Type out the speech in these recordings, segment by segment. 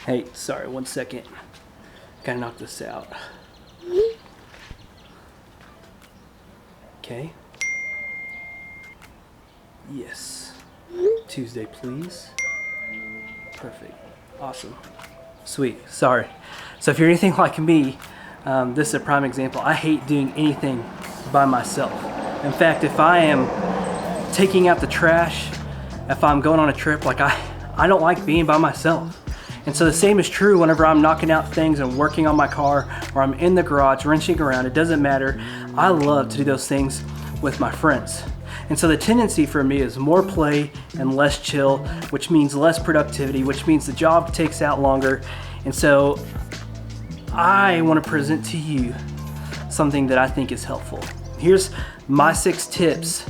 Hey, sorry, 1 second. Gotta knock this out. Okay. Yes. Tuesday, please. Perfect. Awesome. Sweet. Sorry. So if you're anything like me, this is a prime example. I hate doing anything by myself. In fact, if I am taking out the trash, if I'm going on a trip, like I don't like being by myself. And so the same is true whenever I'm knocking out things and working on my car, or I'm in the garage wrenching around. It doesn't matter. I love to do those things with my friends. And so the tendency for me is more play and less chill, which means less productivity, which means the job takes out longer. And so I want to present to you something that I think is helpful. Here's my 6 tips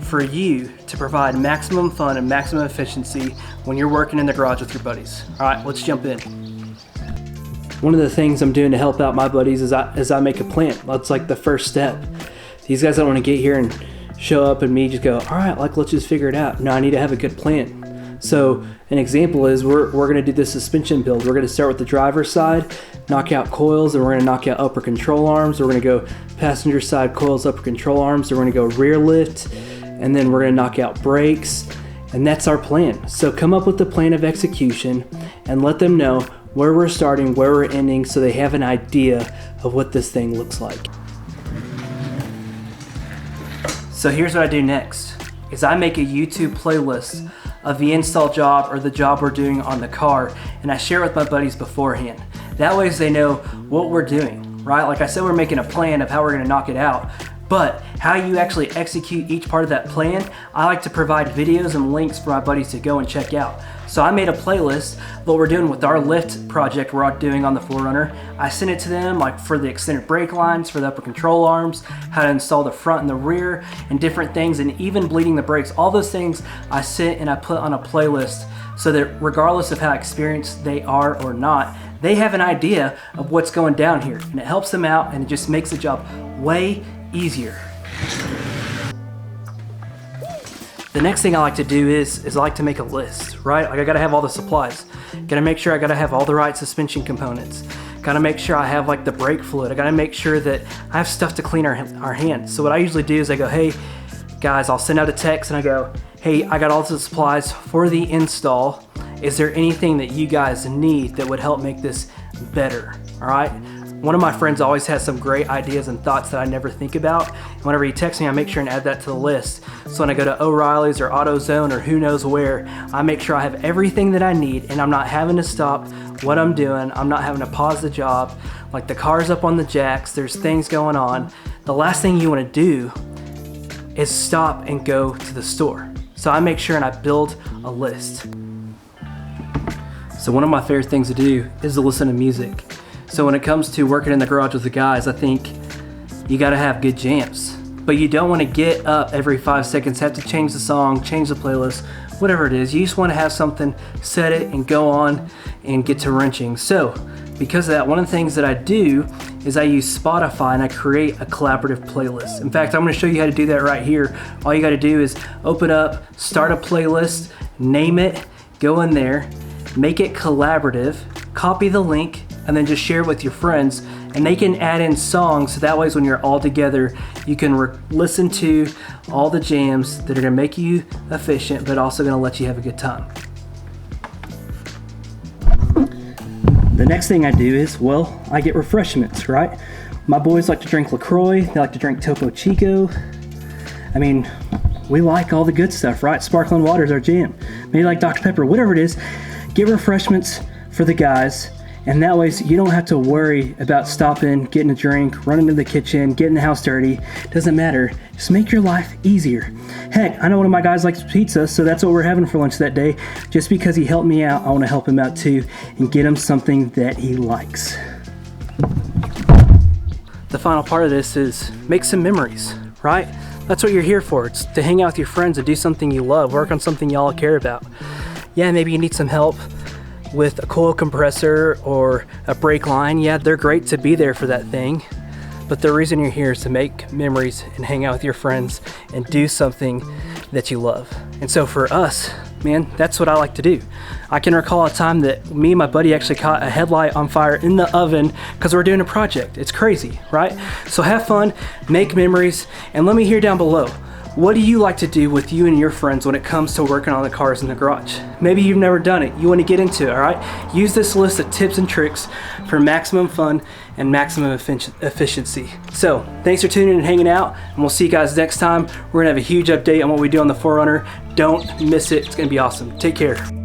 for you to provide maximum fun and maximum efficiency when you're working in the garage with your buddies. All right, let's jump in. One of the things I'm doing to help out my buddies is I make a plan. That's like the first step. These guys don't want to get here and show up and me just go, all right, like let's just figure it out. No, I need to have a good plan. So an example is we're going to do the suspension build. We're going to start with the driver's side, knock out coils, and we're going to knock out upper control arms. We're going to go passenger side coils, upper control arms. Then we're going to go rear lift, and then we're going to knock out brakes. And that's our plan. So come up with the plan of execution and let them know where we're starting, where we're ending, so they have an idea of what this thing looks like. So here's what I do next, is I make a YouTube playlist of the install job or the job we're doing on the car, and I share it with my buddies beforehand. That way they know what we're doing, right? Like I said, we're making a plan of how we're gonna knock it out, but how you actually execute each part of that plan, I like to provide videos and links for my buddies to go and check out. So I made a playlist, what we're doing with our lift project we're doing on the 4Runner. I sent it to them, like for the extended brake lines, for the upper control arms, how to install the front and the rear, and different things, and even bleeding the brakes. All those things I sent and I put on a playlist so that regardless of how experienced they are or not, they have an idea of what's going down here, and it helps them out, and it just makes the job way easier. The next thing I like to do is I like to make a list, right? Like I gotta have all the supplies. Gotta make sure I gotta have all the right suspension components. Gotta make sure I have like the brake fluid. I gotta make sure that I have stuff to clean our hands. So what I usually do is I go, hey guys, I'll send out a text and I go, hey, I got all the supplies for the install. Is there anything that you guys need that would help make this better, all right? One of my friends always has some great ideas and thoughts that I never think about. And whenever he texts me, I make sure and add that to the list. So when I go to O'Reilly's or AutoZone or who knows where, I make sure I have everything that I need and I'm not having to stop what I'm doing. I'm not having to pause the job. Like the car's up on the jacks, there's things going on. The last thing you want to do is stop and go to the store. So I make sure and I build a list. So one of my favorite things to do is to listen to music. So when it comes to working in the garage with the guys, I think you gotta have good jams. But you don't wanna get up every 5 seconds, have to change the song, change the playlist, whatever it is. You just wanna have something, set it and go on and get to wrenching. So because of that, one of the things that I do is I use Spotify and I create a collaborative playlist. In fact, I'm gonna show you how to do that right here. All you gotta do is open up, start a playlist, name it, go in there, make it collaborative, copy the link, and then just share it with your friends, and they can add in songs, so that way when you're all together, you can listen to all the jams that are gonna make you efficient, but also gonna let you have a good time. The next thing I do is, well, I get refreshments, right? My boys like to drink LaCroix, they like to drink Topo Chico. I mean, we like all the good stuff, right? Sparkling water is our jam. Maybe like Dr. Pepper, whatever it is. Get refreshments for the guys, and that way you don't have to worry about stopping, getting a drink, running to the kitchen, getting the house dirty. Doesn't matter. Just make your life easier. Heck, I know one of my guys likes pizza, so that's what we're having for lunch that day. Just because he helped me out, I want to help him out too and get him something that he likes. The final part of this is make some memories, right? That's what you're here for. It's to hang out with your friends and do something you love, work on something y'all care about. Yeah, maybe you need some help with a coil compressor or a brake line. Yeah, they're great to be there for that thing, but the reason you're here is to make memories and hang out with your friends and do something that you love. And so for us, man, that's what I like to do. I can recall a time that me and my buddy actually caught a headlight on fire in the oven because we're doing a project. It's crazy, right? So have fun, make memories, and let me hear down below. What do you like to do with you and your friends when it comes to working on the cars in the garage? Maybe you've never done it. You want to get into it, all right? Use this list of tips and tricks for maximum fun and maximum efficiency. So thanks for tuning in and hanging out, and we'll see you guys next time. We're gonna have a huge update on what we do on the 4Runner. Don't miss it. It's gonna be awesome. Take care.